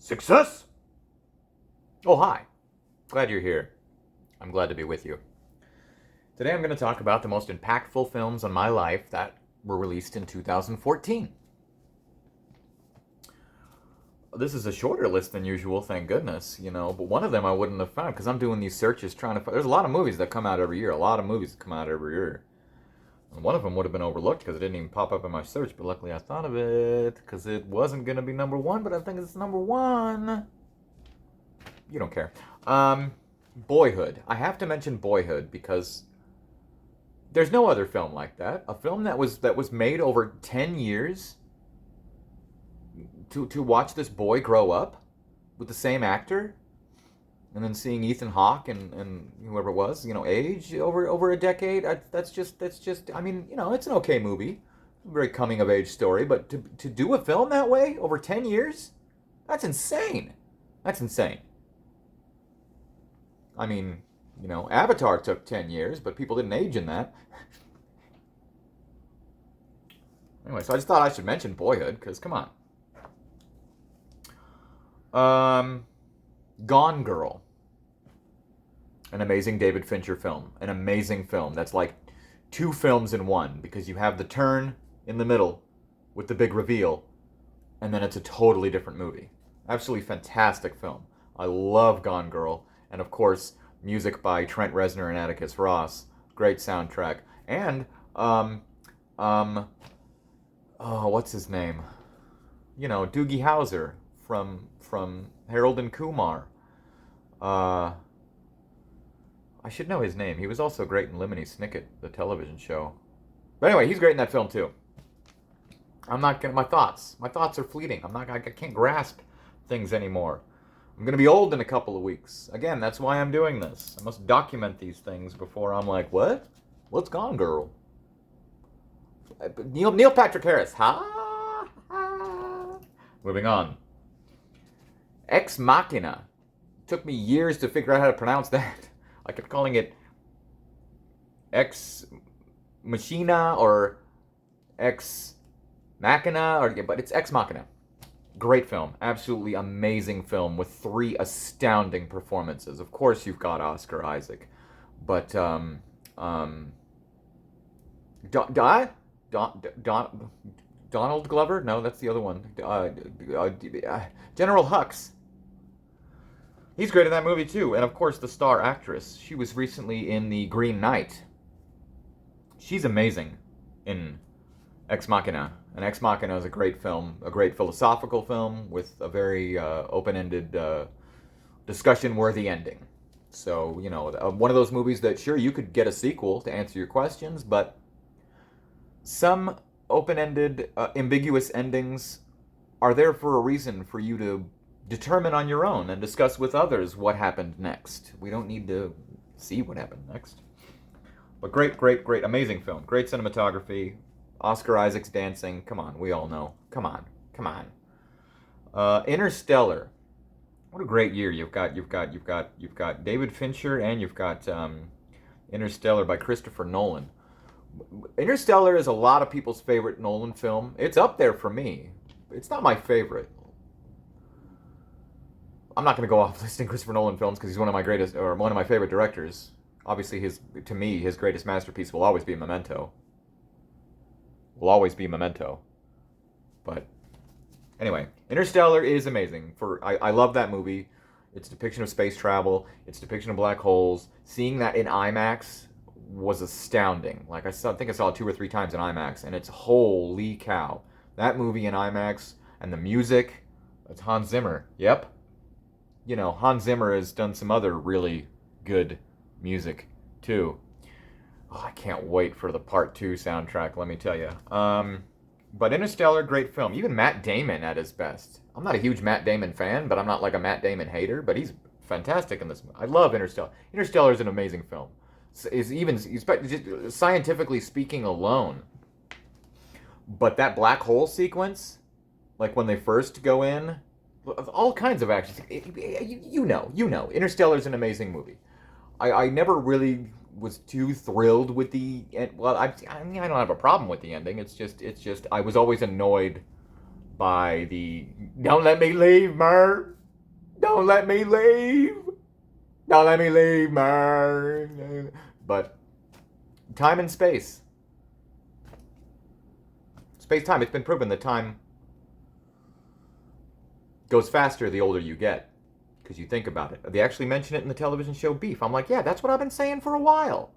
Success? Oh, hi. Glad you're here. I'm glad to be with you. Today I'm going to talk about the most impactful films on my life that were released in 2014. This is a shorter list than usual, thank goodness, but one of them I wouldn't have found because I'm doing these searches trying to find. There's a lot of movies that come out every year, And one of them would have been overlooked because it didn't even pop up in my search, but luckily I thought of it because it wasn't going to be number one, but I think it's number one. You don't care. Boyhood. I have to mention Boyhood because there's no other film like that. A film that was made over 10 years to watch this boy grow up with the same actor, and then seeing Ethan Hawke and whoever it was, age over a decade. That's just. I mean, it's an okay movie, very coming of age story, but to do a film that way over 10 years, that's insane. That's insane. I mean, Avatar took 10 years, but people didn't age in that. Anyway, so I just thought I should mention Boyhood, because come on. Gone Girl. An amazing David Fincher film. An amazing film. That's like two films in one, because you have the turn in the middle with the big reveal, and then it's a totally different movie. Absolutely fantastic film. I love Gone Girl. And of course, music by Trent Reznor and Atticus Ross. Great soundtrack. And, oh, what's his name? Doogie Howser from Harold and Kumar. I should know his name. He was also great in Lemony Snicket, the television show. But anyway, he's great in that film too. My thoughts are fleeting. I can't grasp things anymore. I'm going to be old in a couple of weeks. Again, that's why I'm doing this. I must document these things before I'm like, what? What's Gone Girl? Neil Patrick Harris. Ha! Ha! Moving on. Ex Machina. Took me years to figure out how to pronounce that. I kept calling it Ex Machina or Ex Machina, but it's Ex Machina. Great film. Absolutely amazing film with three astounding performances. Of course, you've got Oscar Isaac, but Donald Glover? No, that's the other one. General Hux. He's great in that movie too, and of course the star actress. She was recently in The Green Knight. She's amazing in Ex Machina. And Ex Machina is a great film, a great philosophical film with a very open-ended, discussion-worthy ending. So, one of those movies that, sure, you could get a sequel to answer your questions, but some open-ended, ambiguous endings are there for a reason for you to determine on your own and discuss with others what happened next. We don't need to see what happened next. But great, amazing film. Great cinematography. Oscar Isaac's dancing. Come on, we all know. Come on. Interstellar. What a great year you've got David Fincher, and you've got Interstellar by Christopher Nolan. Interstellar is a lot of people's favorite Nolan film. It's up there for me. It's not my favorite. I'm not going to go off listing Christopher Nolan films because he's one of my favorite directors. Obviously, his greatest masterpiece will always be Memento. But anyway, Interstellar is amazing. I love that movie. Its depiction of space travel, its depiction of black holes. Seeing that in IMAX was astounding. I think I saw it 2 or 3 times in IMAX, and it's holy cow. That movie in IMAX and the music. It's Hans Zimmer. Yep. Hans Zimmer has done some other really good music too. Oh, I can't wait for the Part 2 soundtrack, let me tell you. But Interstellar, great film. Even Matt Damon at his best. I'm not a huge Matt Damon fan, but I'm not like a Matt Damon hater, but he's fantastic in this. I love Interstellar. Interstellar is an amazing film. Scientifically speaking alone. But that black hole sequence, like when they first go in, all kinds of action. Interstellar is an amazing movie. I never really was too thrilled with the end. Well, I don't have a problem with the ending. It's just I was always annoyed by the "Don't let me leave, Murr." Don't let me leave. Don't let me leave, man. But time and space. Space-time, it's been proven that time goes faster the older you get. Because you think about it. They actually mention it in the television show Beef. I'm like, yeah, that's what I've been saying for a while.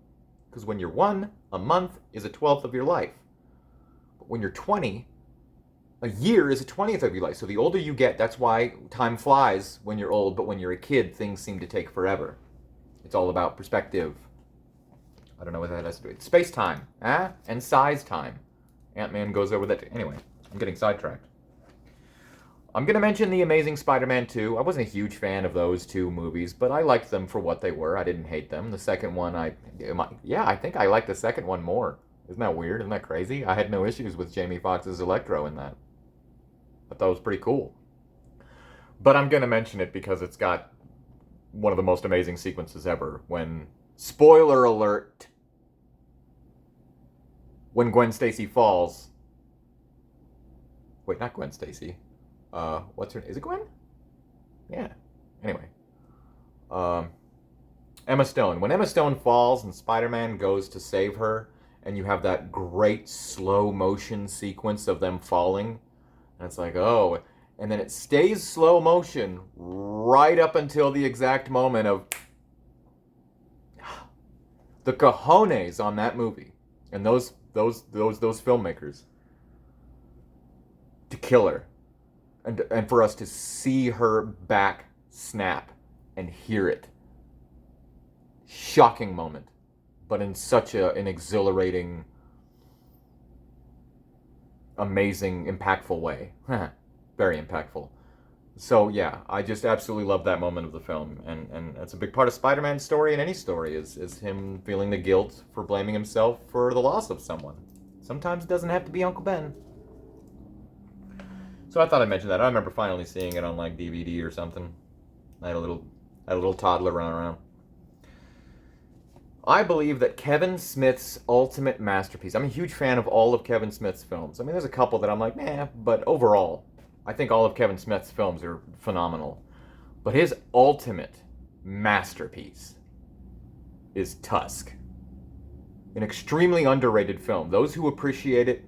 Because when you're 1, a month is a 12th of your life. But when you're 20, a year is a 20th of your life. So the older you get, that's why time flies when you're old. But when you're a kid, things seem to take forever. It's all about perspective. I don't know what that has to do with space-time, and size-time. Ant-Man goes over that. Anyway, I'm getting sidetracked. I'm going to mention The Amazing Spider-Man 2. I wasn't a huge fan of those two movies, but I liked them for what they were. I didn't hate them. The second one, I think I liked the second one more. Isn't that weird? Isn't that crazy? I had no issues with Jamie Foxx's Electro in that. I thought it was pretty cool. But I'm going to mention it because it's got one of the most amazing sequences ever. When, spoiler alert, when Gwen Stacy falls. Wait, not Gwen Stacy. What's her name? Is it Gwen? Yeah. Anyway. Emma Stone. When Emma Stone falls and Spider-Man goes to save her, and you have that great slow motion sequence of them falling, and it's like, oh, and then it stays slow motion right up until the exact moment of the cojones on that movie, and those filmmakers to kill her. And for us to see her back snap and hear it. Shocking moment. But in such an exhilarating, amazing, impactful way. Very impactful. So yeah, I just absolutely love that moment of the film. And that's a big part of Spider-Man's story, and any story, is him feeling the guilt for blaming himself for the loss of someone. Sometimes it doesn't have to be Uncle Ben. So I thought I'd mention that. I remember finally seeing it on like DVD or something. I had a little toddler running around. I believe that Kevin Smith's ultimate masterpiece. I'm a huge fan of all of Kevin Smith's films. I mean, there's a couple that I'm like, nah, but overall, I think all of Kevin Smith's films are phenomenal. But his ultimate masterpiece is Tusk. An extremely underrated film. Those who appreciate it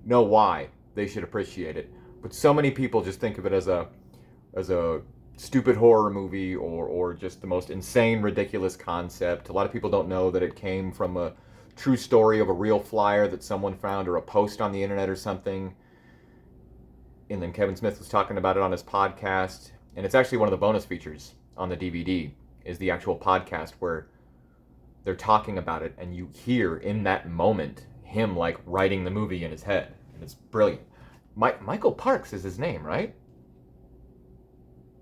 know why they should appreciate it. But so many people just think of it as a stupid horror movie or just the most insane, ridiculous concept. A lot of people don't know that it came from a true story of a real flyer that someone found or a post on the internet or something. And then Kevin Smith was talking about it on his podcast. And it's actually one of the bonus features on the DVD is the actual podcast where they're talking about it and you hear in that moment him like writing the movie in his head. And it's brilliant. Michael Parks is his name, right?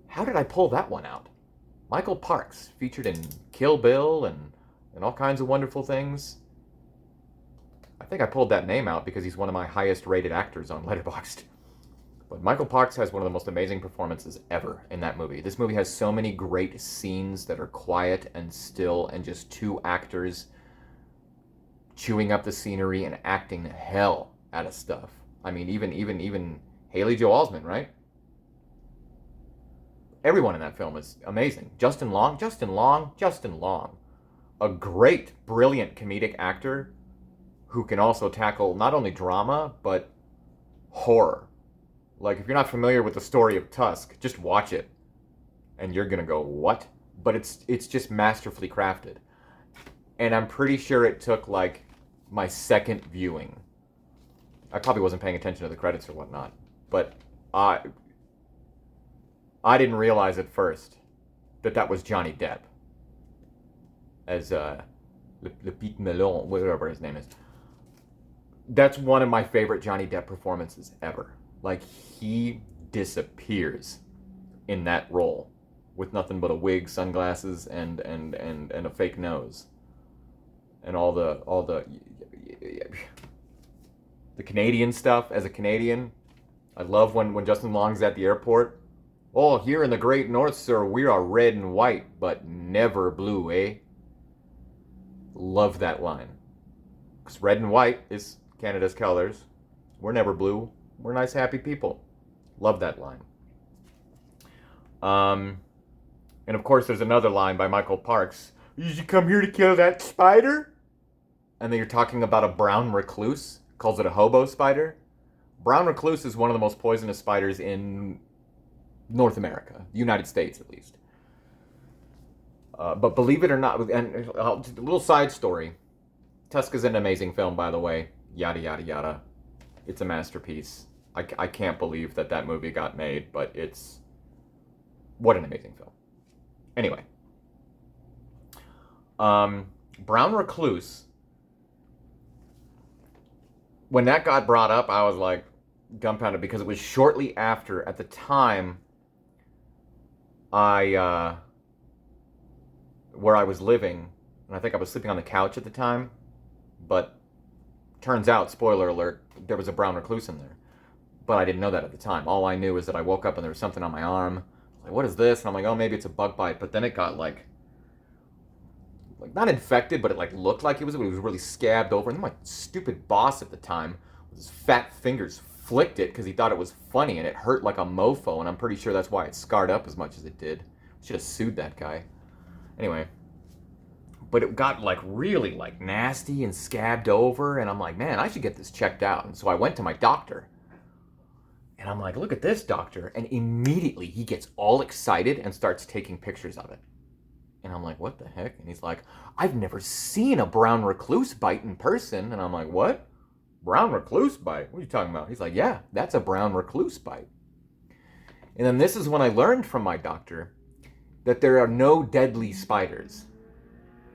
How did I pull that one out? Michael Parks, featured in Kill Bill and all kinds of wonderful things. I think I pulled that name out because he's one of my highest rated actors on Letterboxd. But Michael Parks has one of the most amazing performances ever in that movie. This movie has so many great scenes that are quiet and still and just two actors chewing up the scenery and acting the hell out of stuff. I mean, even Haley Joel Osment, right? Everyone in that film is amazing. Justin Long. A great, brilliant comedic actor who can also tackle not only drama, but horror. Like, if you're not familiar with the story of Tusk, just watch it. And you're gonna go, what? But it's just masterfully crafted. And I'm pretty sure it took, like, my second viewing. I probably wasn't paying attention to the credits or whatnot. But I didn't realize at first that was Johnny Depp. As, Le Pete Melon, whatever his name is. That's one of my favorite Johnny Depp performances ever. Like, he disappears in that role with nothing but a wig, sunglasses, and a fake nose, and all the Canadian stuff. As a Canadian, I love when Justin Long's at the airport. Oh, here in the Great North, sir, we are red and white, but never blue, eh? Love that line. Because red and white is Canada's colors. We're never blue. We're nice, happy people. Love that line. And of course, there's another line by Michael Parks. Did you come here to kill that spider? And then you're talking about a brown recluse, calls it a hobo spider. Brown recluse is one of the most poisonous spiders in North America, the United States at least. But believe it or not, and a little side story. Tusk is an amazing film, by the way. Yada, yada, yada. It's a masterpiece. I can't believe that movie got made, but it's... What an amazing film. Anyway. Brown Recluse. When that got brought up, I was like dumbfounded because it was shortly after, at the time, where I was living, and I think I was sleeping on the couch at the time, but turns out, spoiler alert, there was a brown recluse in there. But I didn't know that at the time. All I knew is that I woke up and there was something on my arm. I was like, what is this? And I'm like, oh, maybe it's a bug bite. But then it got like not infected, but it like looked like it was really scabbed over. And then my stupid boss at the time, with his fat fingers, flicked it because he thought it was funny, and it hurt like a mofo. And I'm pretty sure that's why it scarred up as much as it did. I should have sued that guy. Anyway. But it got like really like nasty and scabbed over, and I'm like, man, I should get this checked out. And so I went to my doctor. And I'm like, look at this, doctor. And immediately he gets all excited and starts taking pictures of it. And I'm like, what the heck? And he's like, I've never seen a brown recluse bite in person. And I'm like, what? Brown recluse bite? What are you talking about? He's like, yeah, that's a brown recluse bite. And then this is when I learned from my doctor that there are no deadly spiders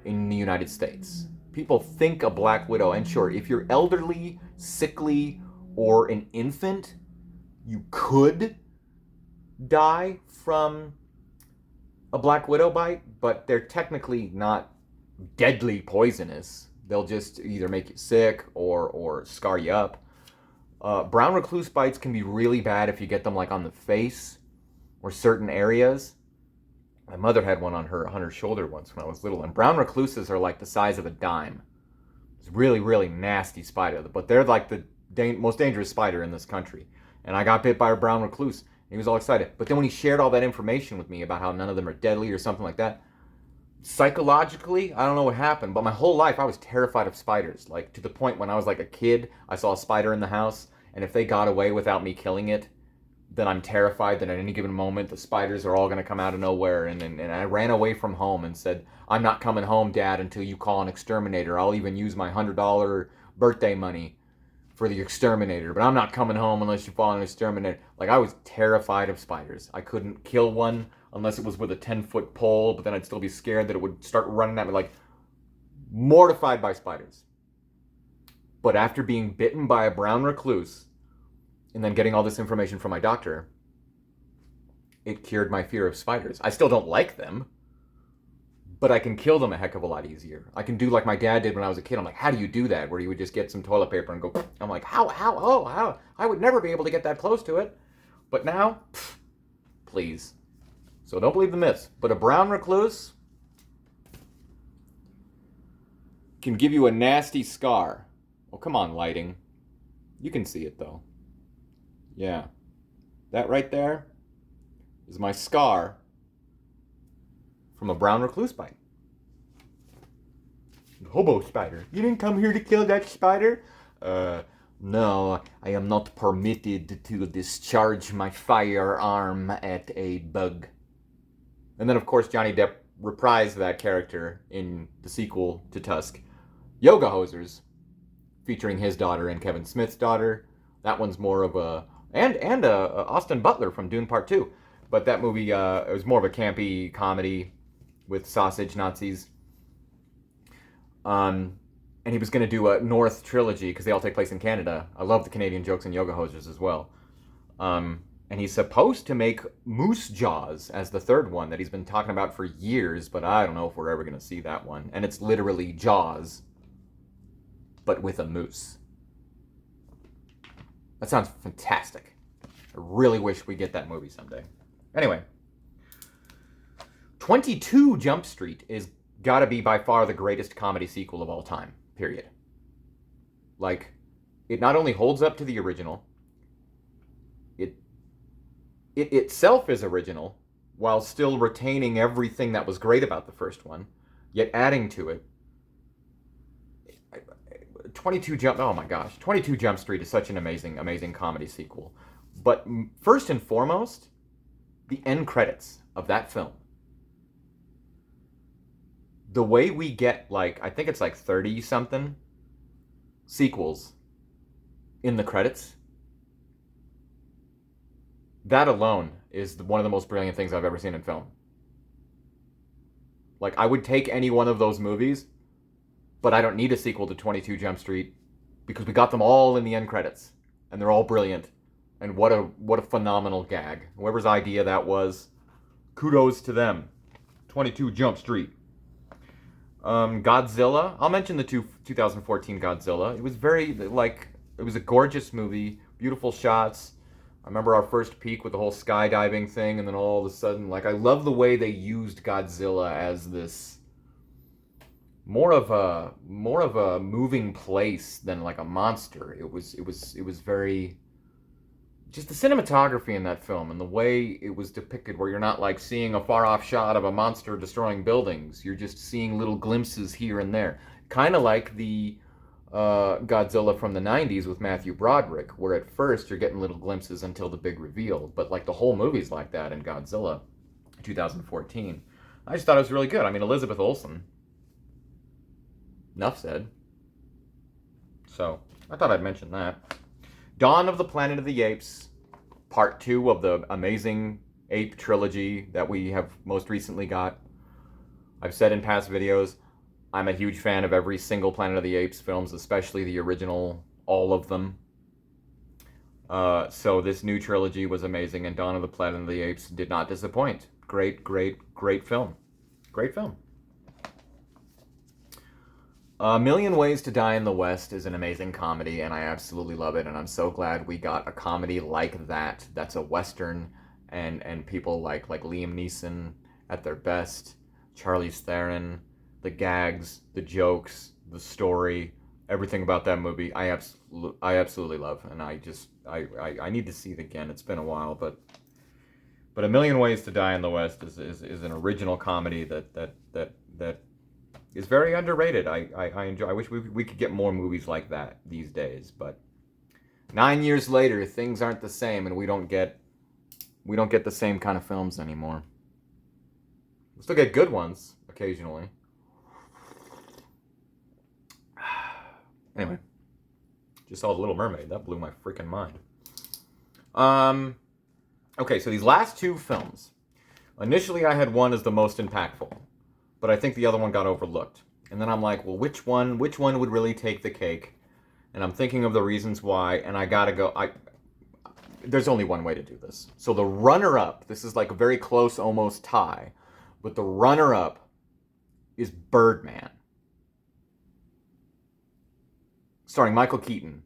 in the United States. People think a black widow, and sure, if you're elderly, sickly, or an infant, you could die from a black widow bite, but they're technically not deadly poisonous. They'll just either make you sick or scar you up. Brown recluse bites can be really bad if you get them like on the face or certain areas. My mother had one on her shoulder once when I was little, and brown recluses are like the size of a dime. It's really, really nasty spider, but they're like the most dangerous spider in this country. And I got bit by a brown recluse, and he was all excited. But then when he shared all that information with me about how none of them are deadly or something like that, psychologically, I don't know what happened, but my whole life I was terrified of spiders. Like, to the point when I was like a kid, I saw a spider in the house, and if they got away without me killing it, then I'm terrified that at any given moment the spiders are all going to come out of nowhere. And I ran away from home and said, I'm not coming home, Dad, until you call an exterminator. I'll even use my $100 birthday money for the exterminator, but I'm not coming home unless you call an exterminator. Like, I was terrified of spiders. I couldn't kill one unless it was with a 10-foot pole, but then I'd still be scared that it would start running at me. Like, mortified by spiders. But after being bitten by a brown recluse, and then getting all this information from my doctor, it cured my fear of spiders. I still don't like them, but I can kill them a heck of a lot easier. I can do like my dad did when I was a kid. I'm like, how do you do that? Where he would just get some toilet paper and go, I'm like, how? I would never be able to get that close to it. But now, please. So don't believe the myths. But a brown recluse can give you a nasty scar. Oh, come on, lighting. You can see it, though. Yeah. That right there is my scar from a brown recluse bite. Hobo spider. You didn't come here to kill that spider? No, I am not permitted to discharge my firearm at a bug. And then, of course, Johnny Depp reprised that character in the sequel to Tusk, Yoga Hosers, featuring his daughter and Kevin Smith's daughter. That one's more of a... And Austin Butler from Dune Part 2. But that movie, it was more of a campy comedy with sausage Nazis. And he was going to do a North trilogy because they all take place in Canada. I love the Canadian jokes in Yoga Hosers as well. And he's supposed to make Moose Jaws as the third one that he's been talking about for years, but I don't know if we're ever going to see that one. And it's literally Jaws, but with a moose. That sounds fantastic. I really wish we get that movie someday. Anyway, 22 Jump Street is gotta be by far the greatest comedy sequel of all time, period. Like, it not only holds up to the original, it itself is original. while still retaining everything that was great about the first one, yet adding to it. 22 Jump Street is such an amazing comedy sequel. But first and foremost, the end credits of that film. The way we get, like, I think it's like 30 something sequels in the credits, that alone is one of the most brilliant things I've ever seen in film. Like, I would take any one of those movies, but I don't need a sequel to 22 Jump Street because we got them all in the end credits, and they're all brilliant. And what a phenomenal gag. Whoever's idea that was, kudos to them. 22 Jump Street. Godzilla. I'll mention the 2014 Godzilla. It was it was a gorgeous movie, beautiful shots. I remember our first peek with the whole skydiving thing, and then all of a sudden, like, I love the way they used Godzilla as this more of a moving place than like a monster. It was very, just the cinematography in that film and the way it was depicted, where you're not like seeing a far off shot of a monster destroying buildings. You're just seeing little glimpses here and there, kind of like the Godzilla from the 90s with Matthew Broderick, where at first you're getting little glimpses until the big reveal. But like the whole movie's like that in Godzilla 2014. I just thought it was really good. I mean, Elizabeth Olsen. Enough said. So, I thought I'd mention that. Dawn of the Planet of the Apes, part 2 of the amazing ape trilogy that we have most recently got. I've said in past videos, I'm a huge fan of every single Planet of the Apes films, especially the original, all of them. So this new trilogy was amazing, and Dawn of the Planet of the Apes did not disappoint. Great film. Great film. A Million Ways to Die in the West is an amazing comedy, and I absolutely love it, and I'm so glad we got a comedy like that, that's a Western, and people like Liam Neeson at their best, Charlize Theron, the gags, the jokes, the story, everything about that movie, I absolutely love, and I need to see it again. It's been a while, but A Million Ways to Die in the West is an original comedy that is very underrated. I enjoy. I wish we could get more movies like that these days, but 9 years later, things aren't the same, and we don't get the same kind of films anymore. We still get good ones occasionally. Anyway, just saw The Little Mermaid. That blew my freaking mind. Okay, so these last two films. Initially, I had one as the most impactful, but I think the other one got overlooked. And then I'm like, well, which one would really take the cake? And I'm thinking of the reasons why, and I gotta go. There's only one way to do this. So the runner-up, this is like a very close, almost tie, but the runner-up is Birdman, starring Michael Keaton,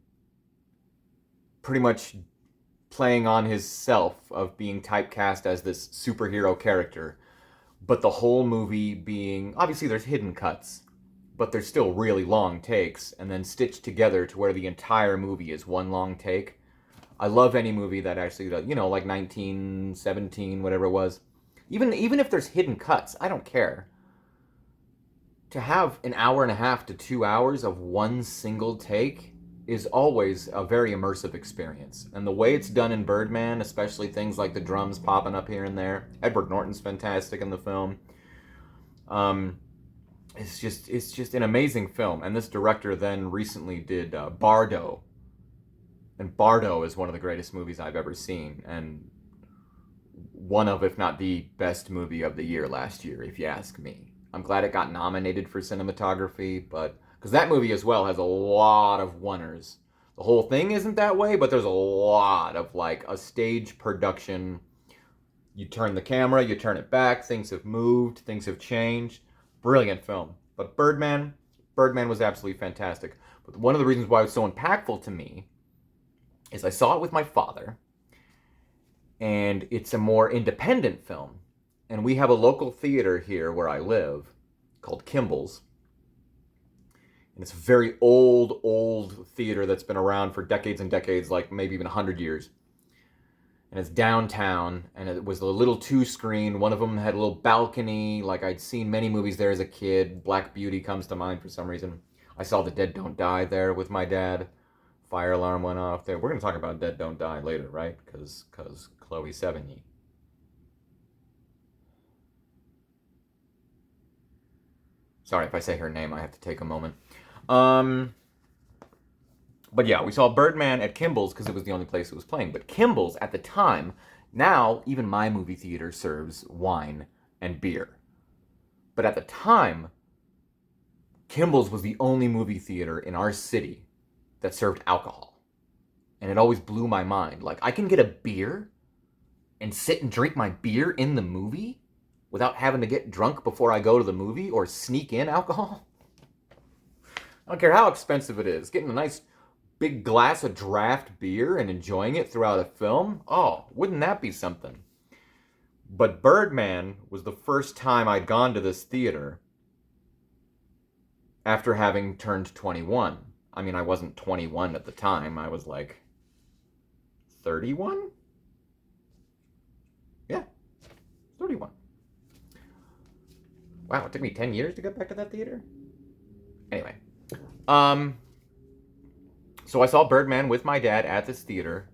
pretty much playing on his self of being typecast as this superhero character, but the whole movie being, obviously there's hidden cuts, but there's still really long takes, and then stitched together to where the entire movie is one long take. I love any movie that actually does, like 1917, whatever it was. Even if there's hidden cuts, I don't care. To have an hour and a half to 2 hours of one single take is always a very immersive experience. And the way it's done in Birdman, especially things like the drums popping up here and there, Edward Norton's fantastic in the film. It's just an amazing film. And this director then recently did Bardo. And Bardo is one of the greatest movies I've ever seen, and one of, if not the best movie of the year last year, if you ask me. I'm glad it got nominated for cinematography, but because that movie as well has a lot of oneers. The whole thing isn't that way, but there's a lot of like a stage production. You turn the camera, you turn it back, things have moved, things have changed. Brilliant film. But Birdman was absolutely fantastic. But one of the reasons why it was so impactful to me is I saw it with my father, and it's a more independent film. And we have a local theater here where I live called Kimball's. And it's a very old theater that's been around for decades and decades, like maybe even 100 years. and it's downtown, and it was a little two-screen. One of them had a little balcony, like I'd seen many movies there as a kid. Black Beauty comes to mind for some reason. I saw The Dead Don't Die there with my dad. Fire alarm went off there. We're going to talk about Dead Don't Die later, right? Because Chloe Sevigny. Sorry if I say her name, I have to take a moment. But yeah, we saw Birdman at Kimball's because it was the only place it was playing. But Kimball's at the time, now even my movie theater serves wine and beer. But at the time, Kimball's was the only movie theater in our city that served alcohol. And it always blew my mind. Like, I can get a beer and sit and drink my beer in the movie without having to get drunk before I go to the movie or sneak in alcohol? I don't care how expensive it is. Getting a nice big glass of draft beer and enjoying it throughout a film? Oh, wouldn't that be something? But Birdman was the first time I'd gone to this theater after having turned 21. I mean, I wasn't 21 at the time. I was like 31? Yeah, 31. Wow, it took me 10 years to get back to that theater? Anyway. So I saw Birdman with my dad at this theater,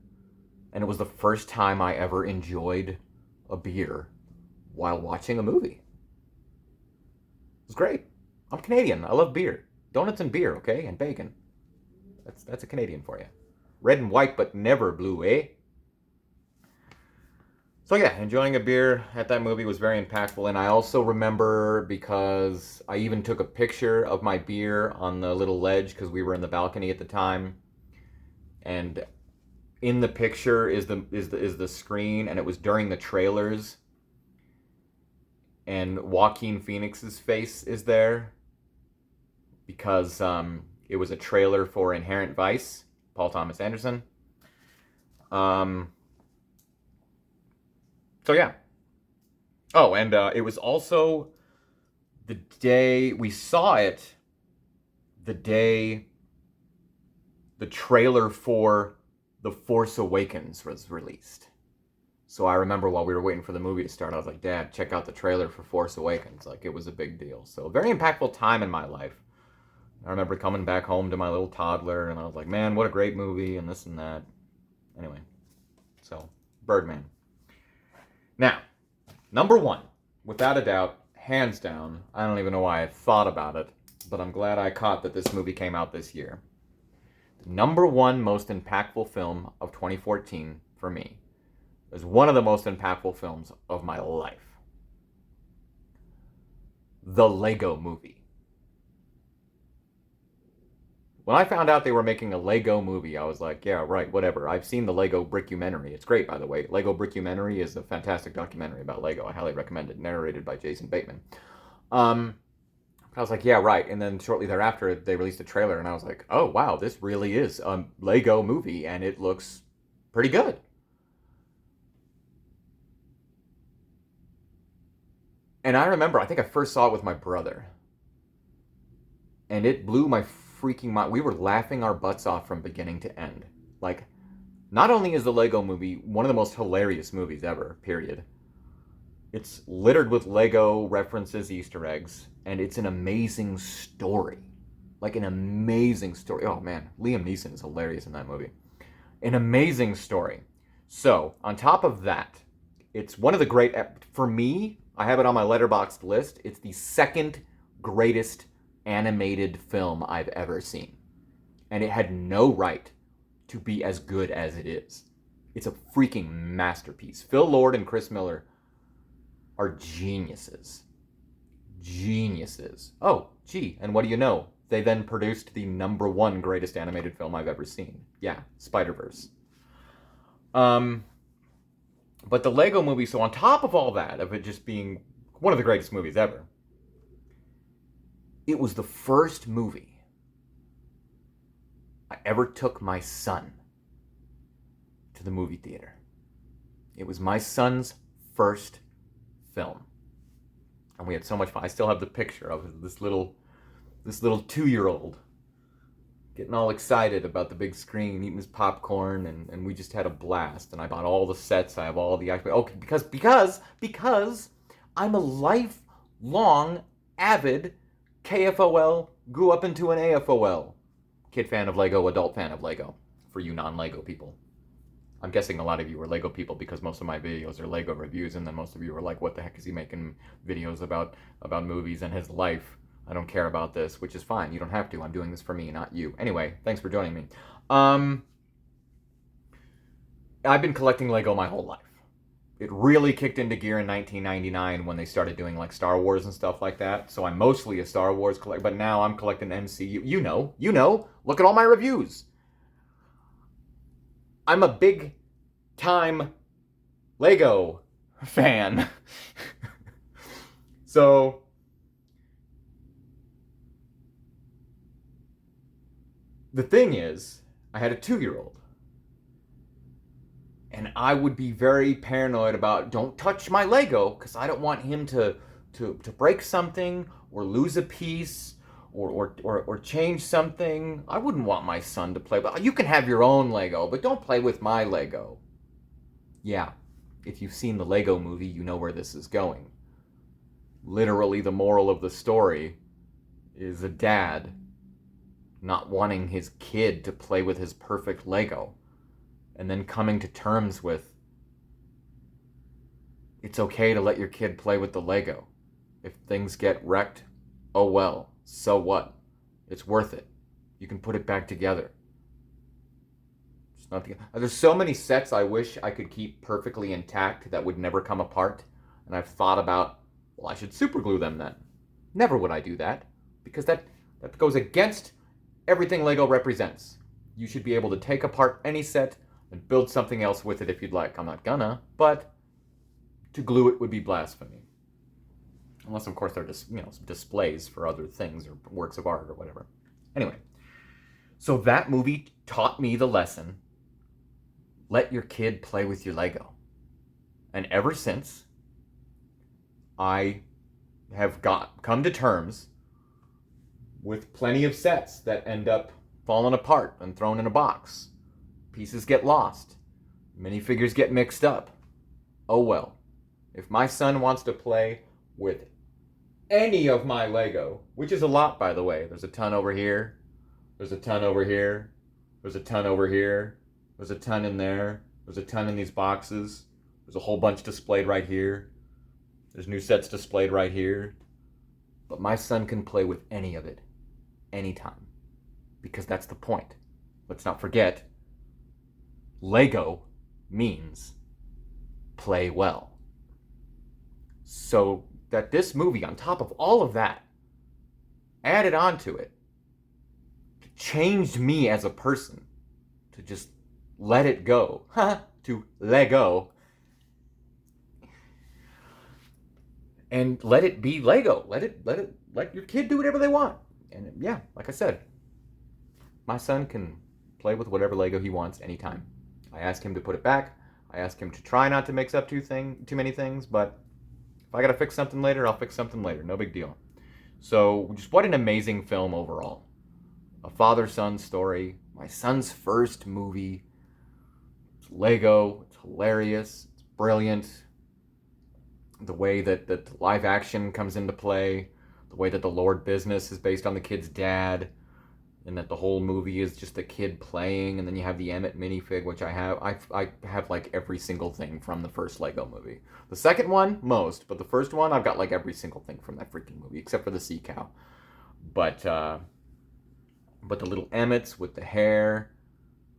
and it was the first time I ever enjoyed a beer while watching a movie. It was great. I'm Canadian. I love beer. Donuts and beer, okay? And bacon. That's a Canadian for you. Red and white, but never blue, eh? So yeah, enjoying a beer at that movie was very impactful. And I also remember, because I even took a picture of my beer on the little ledge because we were in the balcony at the time. And in the picture is the screen, and it was during the trailers. And Joaquin Phoenix's face is there because it was a trailer for Inherent Vice, Paul Thomas Anderson. So yeah. Oh, and it was also the day we saw it, the day the trailer for The Force Awakens was released. So I remember while we were waiting for the movie to start, I was like, Dad, check out the trailer for Force Awakens. Like, it was a big deal. So a very impactful time in my life. I remember coming back home to my little toddler, and I was like, man, what a great movie, and this and that. Anyway, so Birdman. Now, number one, without a doubt, hands down, I don't even know why I thought about it, but I'm glad I caught that this movie came out this year. The number one most impactful film of 2014 for me is one of the most impactful films of my life. The Lego Movie. When I found out they were making a Lego movie, I was like, yeah, right, whatever. I've seen the Lego Brickumentary. It's great, by the way. Lego Brickumentary is a fantastic documentary about Lego. I highly recommend it. Narrated by Jason Bateman. I was like, yeah, right. And then shortly thereafter, they released a trailer, and I was like, oh, wow, this really is a Lego movie, and it looks pretty good. And I remember, I think I first saw it with my brother, and it blew my freaking mind. We were laughing our butts off from beginning to end. Like, not only is the Lego Movie one of the most hilarious movies ever, period. It's littered with Lego references, Easter eggs, and it's an amazing story. Like, an amazing story. Oh man, Liam Neeson is hilarious in that movie. An amazing story. So, on top of that, it's one of the great, for me, I have it on my Letterboxd list. It's the second greatest animated film I've ever seen. And it had no right to be as good as it is. It's a freaking masterpiece. Phil Lord and Chris Miller are geniuses. Geniuses. Oh, gee, and what do you know? They then produced the number one greatest animated film I've ever seen. Yeah, Spider-Verse. But the Lego Movie, so on top of all that, of it just being one of the greatest movies ever, it was the first movie I ever took my son to the movie theater. It was my son's first film. And we had so much fun. I still have the picture of this little 2-year-old getting all excited about the big screen, eating his popcorn, and we just had a blast. And I bought all the sets. I have all the okay, because I'm a lifelong avid KFOL, grew up into an AFOL. Kid fan of Lego, adult fan of Lego, for you non-Lego people. I'm guessing a lot of you are Lego people because most of my videos are Lego reviews, and then most of you are like, what the heck is he making videos about movies and his life? I don't care about this, which is fine. You don't have to. I'm doing this for me, not you. Anyway, thanks for joining me. I've been collecting Lego my whole life. It really kicked into gear in 1999 when they started doing like Star Wars and stuff like that. So I'm mostly a Star Wars collector, but now I'm collecting MCU. You know, look at all my reviews. I'm a big time Lego fan. So the thing is, I had a 2-year-old. And I would be very paranoid about, don't touch my Lego, because I don't want him to break something or lose a piece or change something. I wouldn't want my son to play. But you can have your own Lego, but don't play with my Lego. Yeah, if you've seen the Lego movie, you know where this is going. Literally, the moral of the story is a dad not wanting his kid to play with his perfect Lego. And then coming to terms with, it's okay to let your kid play with the Lego. If things get wrecked, oh well, so what? It's worth it. You can put it back together. There's so many sets I wish I could keep perfectly intact that would never come apart. And I've thought about, well, I should super glue them then. Never would I do that, because that goes against everything Lego represents. You should be able to take apart any set and build something else with it if you'd like. I'm not gonna, but to glue it would be blasphemy. Unless, of course, they're just, displays for other things or works of art or whatever. Anyway, so that movie taught me the lesson, let your kid play with your Lego. And ever since, I have come to terms with plenty of sets that end up falling apart and thrown in a box. Pieces get lost. Minifigures get mixed up. Oh well. If my son wants to play with any of my Lego, which is a lot, by the way. There's a ton over here. There's a ton over here. There's a ton over here. There's a ton in there. There's a ton in these boxes. There's a whole bunch displayed right here. There's new sets displayed right here. But my son can play with any of it. Anytime. Because that's the point. Let's not forget, Lego means play well. So that this movie, on top of all of that, added on to it, changed me as a person to just let it go. To Lego. And let it be Lego. Let your kid do whatever they want. And yeah, like I said, my son can play with whatever Lego he wants anytime. I ask him to put it back. I ask him to try not to mix up too many things, but if I gotta fix something later, I'll fix something later. No big deal. So, just what an amazing film overall. A father-son story. My son's first movie. It's Lego. It's hilarious. It's brilliant. The way that the live action comes into play. The way that the Lord business is based on the kid's dad. And that the whole movie is just a kid playing, and then you have the Emmett minifig, which I have. I have like every single thing from the first Lego movie. The second one, most, but the first one, I've got like every single thing from that freaking movie, except for the sea cow. But the little Emmets with the hair,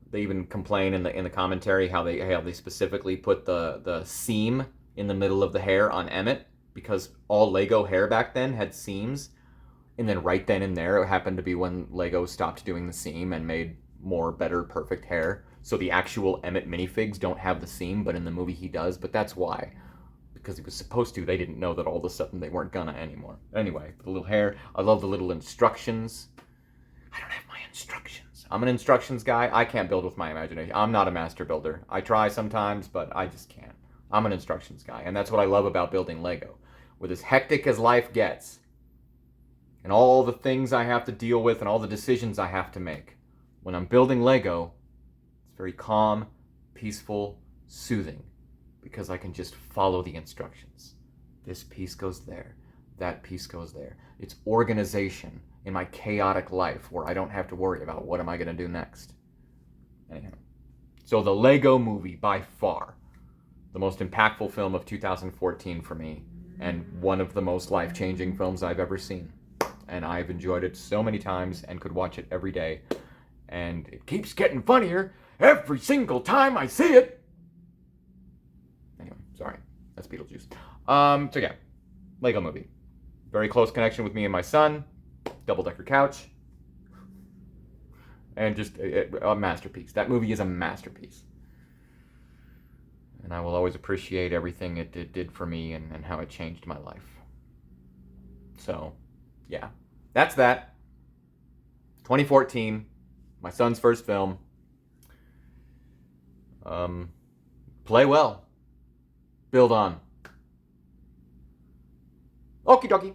they even complain in the commentary how they specifically put the seam in the middle of the hair on Emmett, because all Lego hair back then had seams. And then right then and there, it happened to be when Lego stopped doing the seam and made more, better, perfect hair. So the actual Emmett minifigs don't have the seam, but in the movie he does. But that's why. Because he was supposed to. They didn't know that all of a sudden they weren't gonna anymore. Anyway, the little hair. I love the little instructions. I don't have my instructions. I'm an instructions guy. I can't build with my imagination. I'm not a master builder. I try sometimes, but I just can't. I'm an instructions guy. And that's what I love about building Lego. With as hectic as life gets, and all the things I have to deal with and all the decisions I have to make, When I'm building Lego, it's very calm, peaceful, soothing, because I can just follow the instructions. This piece goes there, that piece goes there. It's organization in my chaotic life where I don't have to worry about what am I going to do next. Anyhow, so the Lego Movie, by far, the most impactful film of 2014 for me, and one of the most life-changing films I've ever seen. And I've enjoyed it so many times and could watch it every day. And it keeps getting funnier every single time I see it. Anyway, sorry. That's Beetlejuice. So yeah, Lego Movie. Very close connection with me and my son. Double-decker couch. And just a masterpiece. That movie is a masterpiece. And I will always appreciate everything it did for me and how it changed my life. So, yeah. That's that. 2014. My son's first film. Play well. Build on. Okie dokie.